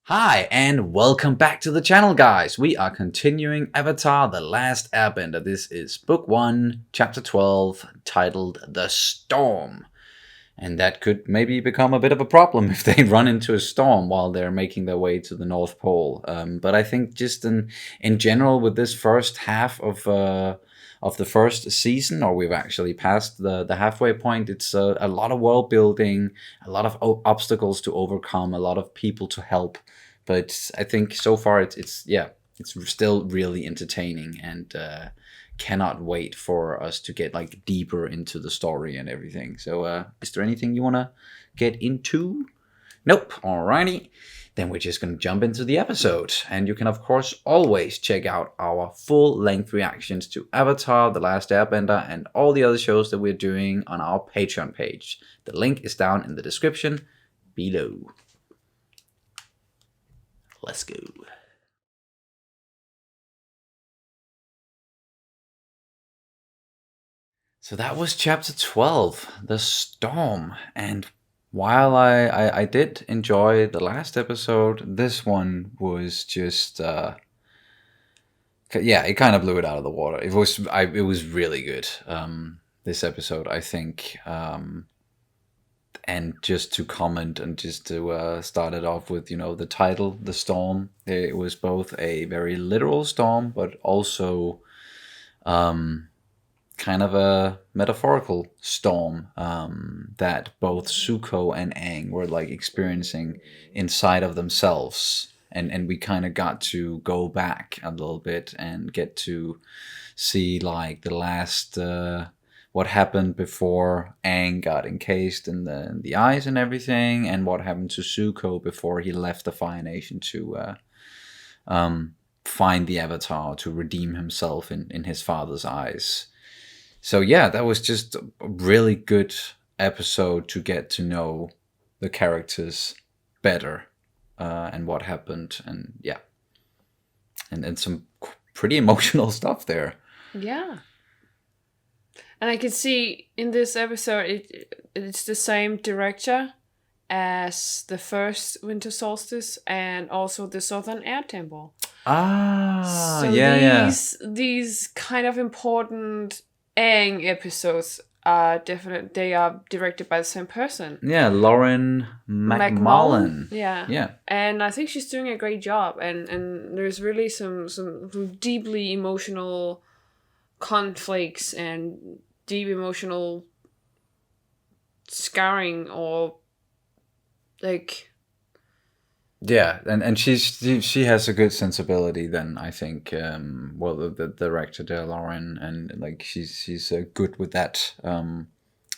Hi, and welcome back to the channel, guys. We are continuing Avatar: The Last Airbender. This is Book 1, Chapter 12, titled The Storm. And that could maybe become a bit of a problem if they run into a storm while they're making their way to the North Pole. But I think just in general, with this first half of the first season, or we've actually passed the halfway point, it's a lot of world building, a lot of obstacles to overcome, a lot of people to help. But I think so far it's still really entertaining, and cannot wait for us to get like deeper into the story and everything. So is there anything you want to get into? Nope. Alrighty. Then we're just going to jump into the episode. And you can, of course, always check out our full-length reactions to Avatar: The Last Airbender and all the other shows that we're doing on our Patreon page. The link is down in the description below. Let's go. So that was chapter 12, The Storm. And while I did enjoy the last episode, this one was just it kind of blew it out of the water. It was really good. This episode, I think. And just to comment and just to start it off with, the title, The Storm. It was both a very literal storm, but also kind of a metaphorical storm that both Zuko and Aang were like experiencing inside of themselves. And we kind of got to go back a little bit and get to see like the last what happened before Aang got encased in the eyes and everything, and what happened to Zuko before he left the Fire Nation to find the Avatar, to redeem himself in his father's eyes. So yeah, that was just a really good episode to get to know the characters better, and what happened, and yeah, and some pretty emotional stuff there. Yeah. And I can see in this episode it's the same director as the first Winter Solstice and also the Southern Air Temple. So these kind of important Aang episodes are they are directed by the same person. Yeah, Lauren McMullen. Yeah. And I think she's doing a great job, and there's really some deeply emotional conflicts and deep emotional scarring, or like and she has a good sensibility then, I think. The director there, Lauren, and like she's good with that,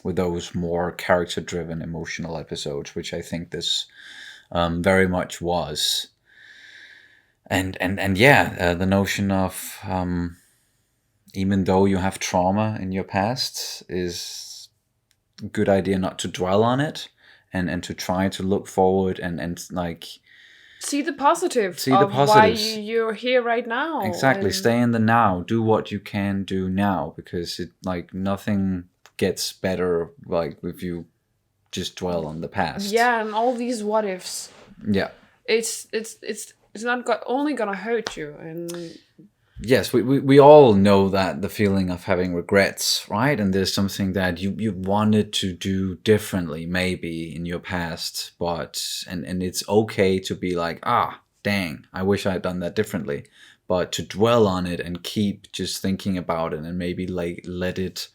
with those more character driven emotional episodes, which I think this very much was. And the notion of even though you have trauma in your past, is a good idea not to dwell on it, and to try to look forward and like see the positive of why you're here right now. Exactly. Stay in the now. Do what you can do now, because it like nothing gets better like if you just dwell on the past. Yeah, and all these what ifs. Yeah. It's not only gonna hurt you. And yes, we all know that, the feeling of having regrets, right? And there's something that you wanted to do differently maybe in your past, but and it's okay to be like, dang, I wish I had done that differently. But to dwell on it and keep just thinking about it, and maybe like let it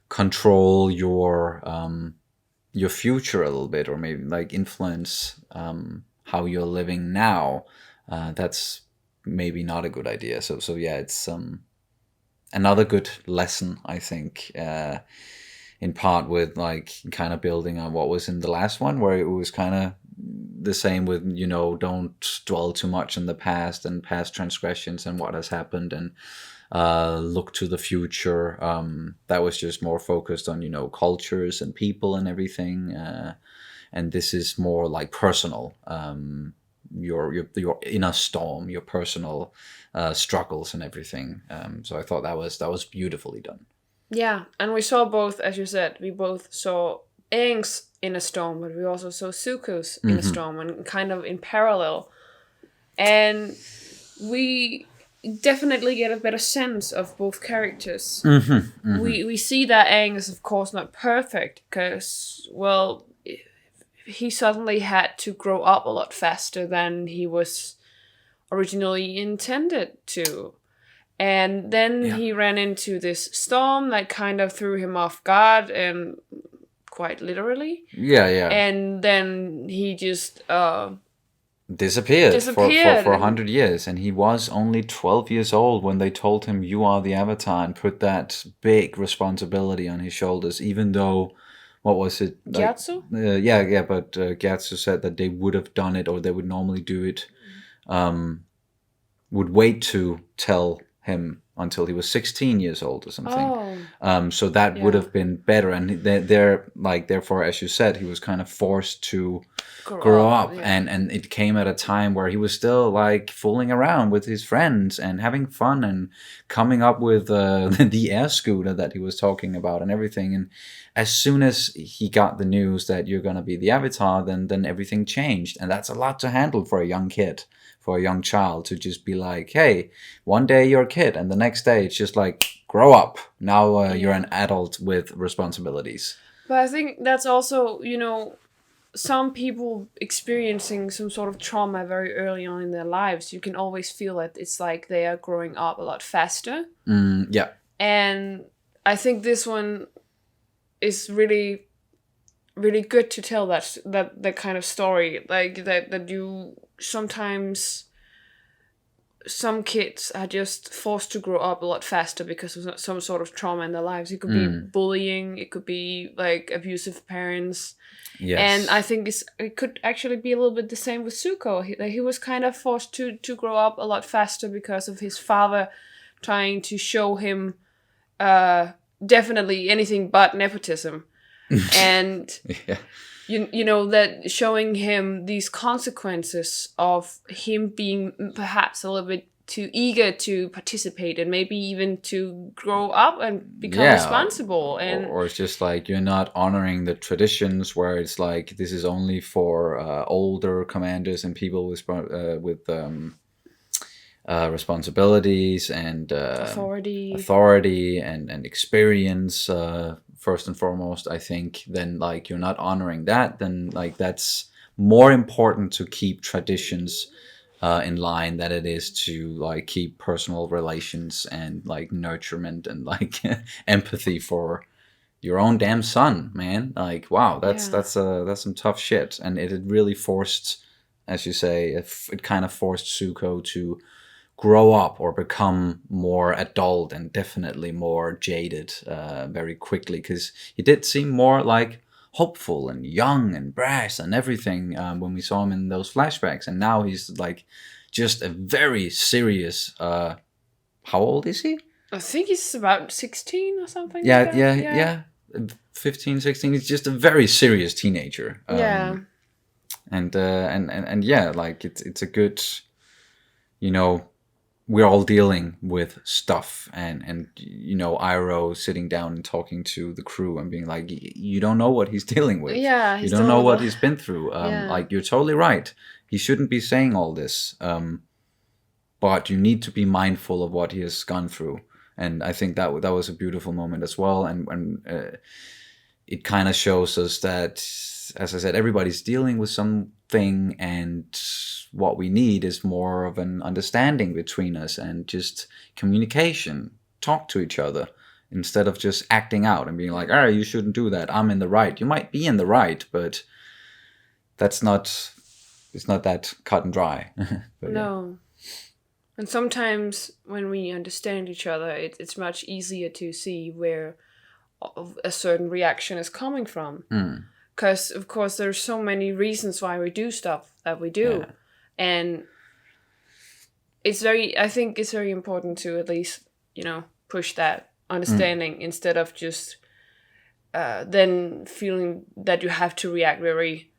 control your future a little bit, or maybe like influence how you're living now, that's maybe not a good idea. So yeah, it's another good lesson, I think, in part with like kind of building on what was in the last one, where it was kind of the same with, don't dwell too much in the past and past transgressions and what has happened, and look to the future. That was just more focused on, cultures and people and everything, and this is more like personal, your inner storm, your personal struggles and everything. So I thought that was beautifully done. Yeah, and we saw both, as you said, we both saw Aang's in a storm, but we also saw Zuko's in a storm, and kind of in parallel. And we definitely get a better sense of both characters. We see that Aang is of course not perfect, because, well, he suddenly had to grow up a lot faster than he was originally intended to. And then he ran into this storm that kind of threw him off guard, and quite literally. Yeah. And then he just disappeared for disappeared. 100 years, and he was only 12 years old when they told him, you are the Avatar, and put that big responsibility on his shoulders, even though, what was it? Like, Gyatso? But Gyatso said that they would have done it, or they would normally do it, would wait to tell him until he was 16 years old or something. So that would have been better, and therefore, as you said, he was kind of forced to grow up. And it came at a time where he was still like fooling around with his friends and having fun and coming up with the air scooter that he was talking about and everything. And as soon as he got the news that you're going to be the Avatar, then everything changed, and that's a lot to handle for a young kid, for a young child, to just be like, hey, one day you're a kid, and the next day it's just like, grow up. Now you're an adult with responsibilities. But I think that's also, some people experiencing some sort of trauma very early on in their lives, you can always feel that it's like they are growing up a lot faster. Yeah. And I think this one is really, really good to tell that kind of story. Like, that you sometimes, some kids are just forced to grow up a lot faster because of some sort of trauma in their lives. It could be bullying, it could be like abusive parents. Yes. And I think it could actually be a little bit the same with Zuko. He was kind of forced to grow up a lot faster because of his father trying to show him definitely anything but nepotism. And that showing him these consequences of him being perhaps a little bit too eager to participate and maybe even to grow up and become responsible. And or it's just like, you're not honoring the traditions, where it's like, this is only for older commanders and people with responsibilities and authority and experience, first and foremost. I think then, like, you're not honoring that, then like that's more important to keep traditions in line than it is to like keep personal relations and like nurturement and like empathy for your own damn son, man. Like, wow, that's some tough shit. And it really forced, as you say, it kind of forced Zuko to grow up or become more adult and definitely more jaded very quickly, because he did seem more like hopeful and young and brash and everything when we saw him in those flashbacks. And now he's like just a very serious how old is he? I think he's about 16 or something. Yeah. 15, 16. He's just a very serious teenager. And yeah, like it's a good, we're all dealing with stuff, and Iroh sitting down and talking to the crew and being like, you don't know what he's dealing with. Yeah, you don't know what he's been through. Like, you're totally right. He shouldn't be saying all this. But you need to be mindful of what he has gone through. And I think that was a beautiful moment as well. And it kind of shows us that, as I said, everybody's dealing with something, and what we need is more of an understanding between us and just communication. Talk to each other instead of just acting out and being like, all right, you shouldn't do that, I'm in the right. You might be in the right, but it's not that cut and dry. No. And sometimes when we understand each other, it's much easier to see where a certain reaction is coming from. Because, of course, there's so many reasons why we do stuff that we do. Yeah. And I think it's very important to at least, push that understanding instead of just then feeling that you have to react very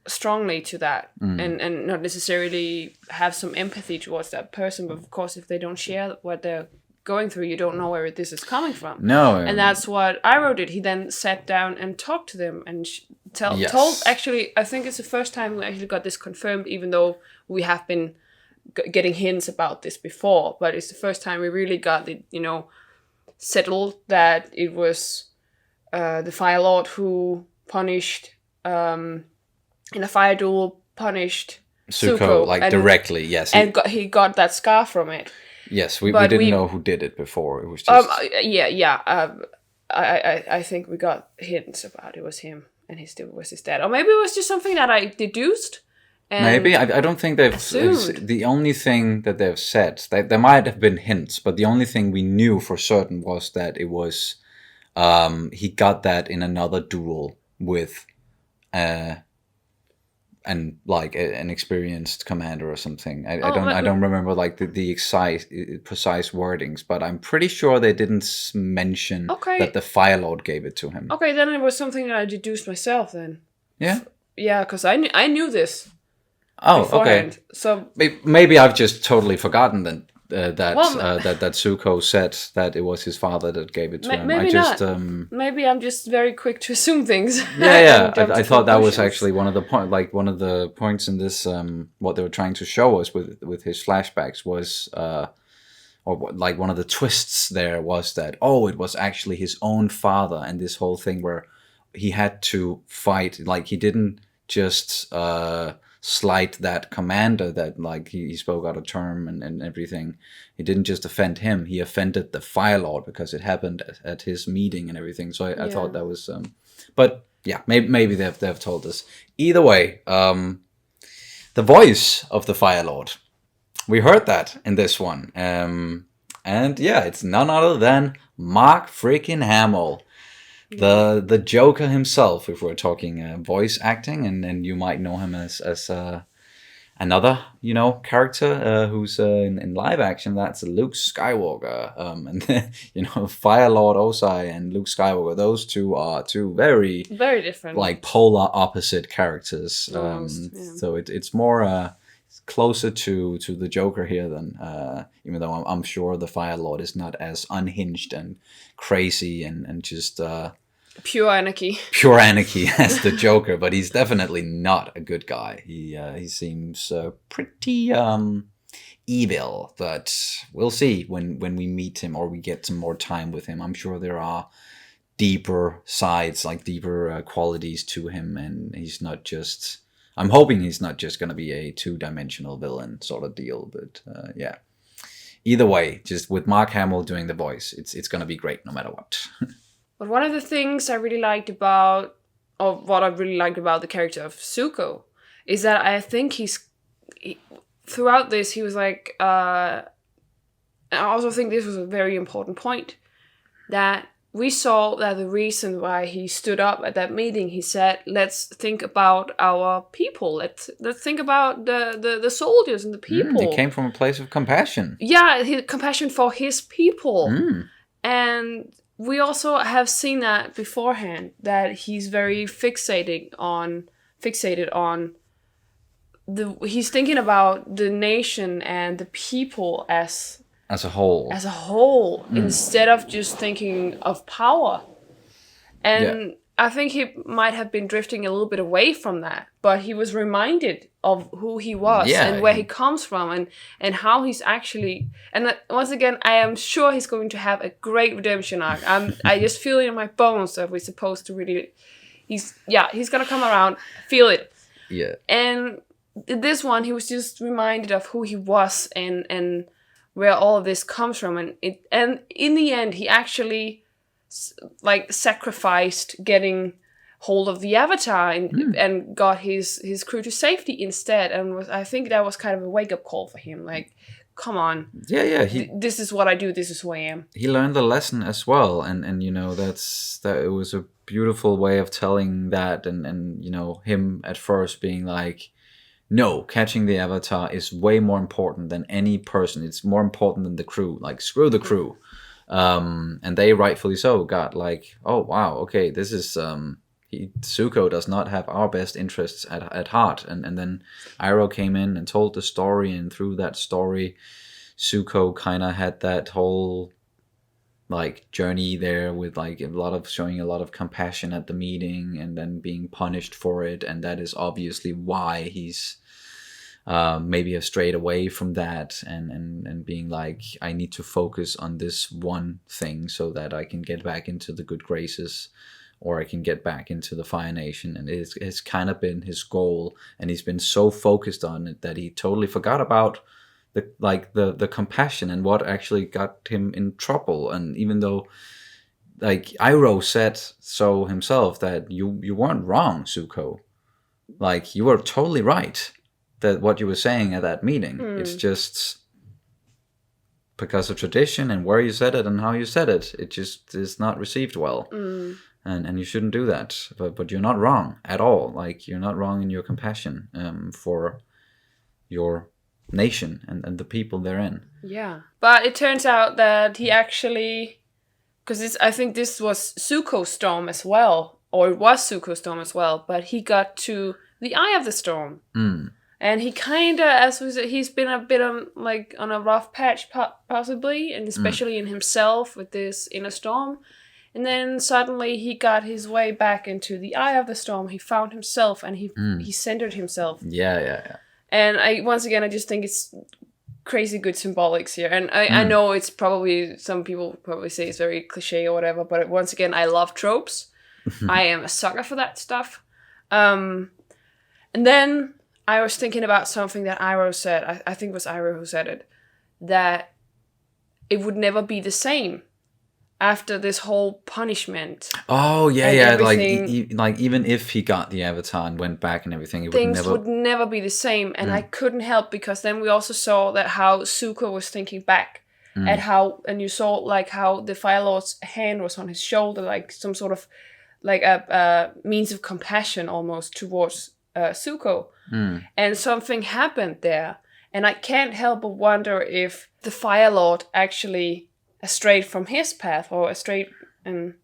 strongly to that and not necessarily have some empathy towards that person. But of course, if they don't share what they're going through, you don't know where this is coming from. No, And that's what Iroh did. He then sat down and talked to them and yes. told. Actually, I think it's the first time we actually got this confirmed, even though we have been getting hints about this before. But it's the first time we really got it, settled that it was the Fire Lord who punished, in a fire duel, punished Zuko, like, directly, yes. And he got that scar from it. Yes, we didn't know who did it before. It was just... I think we got hints about it was him, and was his dad. Or maybe it was just something that I deduced. Maybe. I don't think they've... The only thing that they've said... There might have been hints, but the only thing we knew for certain was that it was... he got that in another duel with... and like an experienced commander or something. I don't remember like the precise wordings, but I'm pretty sure they didn't mention that the Fire Lord gave it to him. Okay, then it was something that I deduced myself then. Yeah? Yeah, because I knew this. Oh, beforehand. Okay. So maybe I've just totally forgotten that Zuko said that it was his father that gave it to him. Maybe not. Maybe I'm just very quick to assume things. Yeah. I thought that was actually one of the points in this. What they were trying to show us with his flashbacks was, one of the twists there was that it was actually his own father, and this whole thing where he had to fight. Like, he didn't just slight that commander that, like, he spoke out of term and everything. He didn't just offend him, he offended the Fire Lord because it happened at his meeting and everything. So I thought that was but yeah, maybe they've told us. Either way, the voice of the Fire Lord, we heard that in this one, and yeah, it's none other than Mark freaking Hamill. The Joker himself, if we're talking voice acting, and you might know him as another character who's in live action. That's Luke Skywalker, and Fire Lord Osai and Luke Skywalker. Those two are two very different, like polar opposite characters. Almost, So it's more closer to the Joker here than even though I'm sure the Fire Lord is not as unhinged and crazy and just pure anarchy as the Joker, but he's definitely not a good guy. He seems pretty evil, but we'll see when we meet him or we get some more time with him. I'm sure there are deeper sides, like deeper qualities to him, and he's not just... I'm hoping he's not just going to be a two-dimensional villain sort of deal, but yeah. Either way, just with Mark Hamill doing the voice, it's going to be great no matter what. But one of the things I really liked about, or what I really liked about the character of Zuko, is that I think throughout this, he was like, I also think this was a very important point, that we saw that the reason why he stood up at that meeting, he said, let's think about our people. Let's think about the soldiers and the people. He came from a place of compassion. Yeah, compassion for his people. And we also have seen that beforehand, that he's very fixated on he's thinking about the nation and the people as a whole, instead of just thinking of power. And I think he might have been drifting a little bit away from that, but he was reminded of who he was and where he comes from and how he's actually... And once again, I am sure he's going to have a great redemption arc. I just feel it in my bones that we're supposed to really... He's going to come around, feel it. Yeah. And this one, he was just reminded of who he was and where all of this comes from, and in the end, he actually sacrificed getting hold of the Avatar and got his crew to safety instead. And I think that was kind of a wake up call for him. Like, come on, this is what I do. This is who I am. He learned the lesson as well, and that it was a beautiful way of telling that, and him at first being like, no, catching the Avatar is way more important than any person. It's more important than the crew. Like, screw the crew. And they rightfully so got like, oh, wow, okay, this is... Zuko does not have our best interests at heart. And then Iroh came in and told the story, and through that story, Zuko kind of had that whole like journey there with like a lot of showing a lot of compassion at the meeting and then being punished for it, and that is obviously why he's maybe have strayed away from that, and being like, I need to focus on this one thing so that I can get back into the good graces, or I can get back into the Fire Nation. And it's kind of been his goal, and he's been so focused on it that he totally forgot about the compassion and what actually got him in trouble. And even though, like, Iroh said so himself, that you weren't wrong, Zuko. Like, you were totally right that what you were saying at that meeting. It's just because of tradition and where you said it and how you said it, it just is not received well. And you shouldn't do that. But you're not wrong at all. Like, you're not wrong in your compassion for your nation and the people therein. Yeah. But it turns out that he actually, because I think this was Zuko's storm as well, or it was Zuko's storm as well, but he got to the eye of the storm. And he kind of, as we said, he's been a bit on a rough patch possibly, and especially in himself with this inner storm. And then suddenly he got his way back into the eye of the storm. He found himself, and he centered himself. Yeah. And I just think it's crazy good symbolics here. And I know it's probably, some people probably say it's very cliche or whatever, but once again, I love tropes. I am a sucker for that stuff. And then I was thinking about something that Iroh said. I think it was Iroh who said it. That it would never be the same after this whole punishment. Oh yeah. Like even if he got the Avatar and went back and everything, things would never be the same. And I couldn't help, because then we also saw that how Zuko was thinking back at how, and you saw like how the Fire Lord's hand was on his shoulder, like some sort of like a means of compassion almost towards Zuko. And something happened there, and I can't help but wonder if the Fire Lord actually strayed from his path, or strayed, and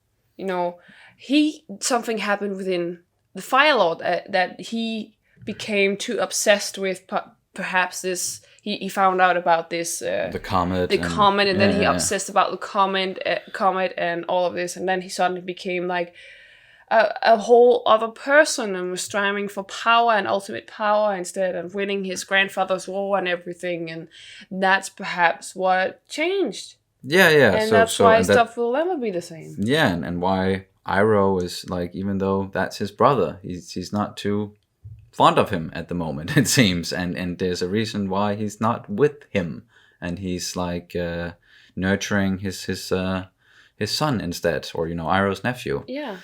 something happened within the Fire Lord that he became too obsessed with. Perhaps this, he found out about this the comet, and then he obsessed about the comet and all of this, and then he suddenly became like a whole other person, and was striving for power and ultimate power instead of winning his grandfather's war and everything. And that's perhaps what changed. Yeah. And that's why stuff will never be the same. Yeah, and why Iroh is like, even though that's his brother, he's not too fond of him at the moment, it seems. And there's a reason why he's not with him. And he's like nurturing his son instead, or Iroh's nephew. Yeah.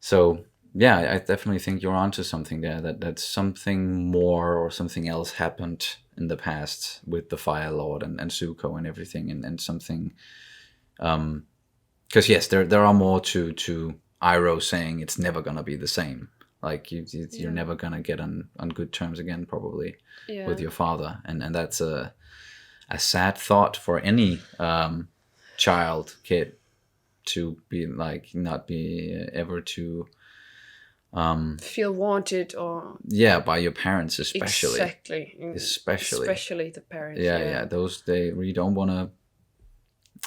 So yeah, I definitely think you're onto something there. That something more or something else happened in the past with the Fire Lord and Zuko and everything, and something. Because yes, there are more to Iroh saying it's never gonna be the same. Like you're never gonna get on good terms again, probably, with your father, and that's a sad thought for any kid to be like, not be ever to feel wanted, or by your parents, especially especially the parents. Those, they really don't want to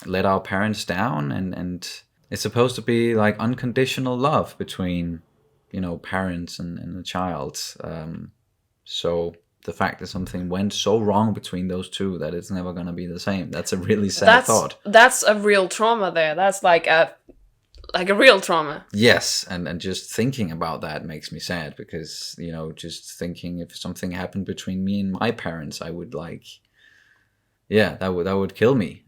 let our parents down, and it's supposed to be like unconditional love between parents and a child. So the fact that something went so wrong between those two that it's never going to be the same, that's a really sad thought. That's a real trauma there. That's like a real trauma. Yes, and just thinking about that makes me sad, because just thinking, if something happened between me and my parents, I would like, that would kill me.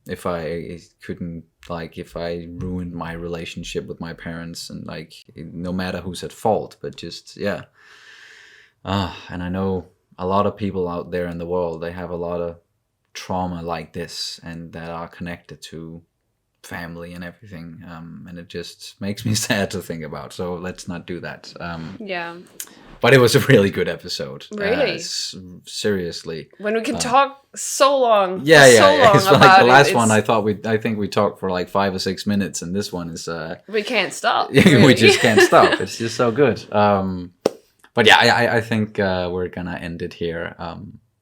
If I couldn't, like, if I ruined my relationship with my parents, and like, no matter who's at fault, but just and I know a lot of people out there in the world, they have a lot of trauma like this, and that are connected to family and everything, and it just makes me sad to think about. So let's not do that. But it was a really good episode. Really, seriously. When we can talk so long. Yeah. It's like the last one. I think we talked for like 5 or 6 minutes, and this one is. We can't stop. Really. We just can't stop. It's just so good. But yeah, I think we're gonna end it here.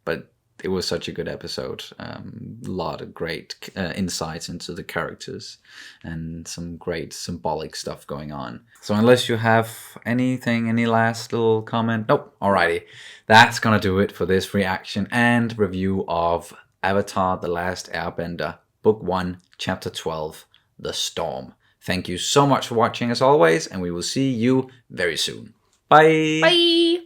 But it was such a good episode. A lot of great insights into the characters and some great symbolic stuff going on. So unless you have anything, any last little comment? Nope. Alrighty. That's gonna do it for this reaction and review of Avatar The Last Airbender, Book 1, Chapter 12, The Storm. Thank you so much for watching as always, and we will see you very soon. Bye! Bye!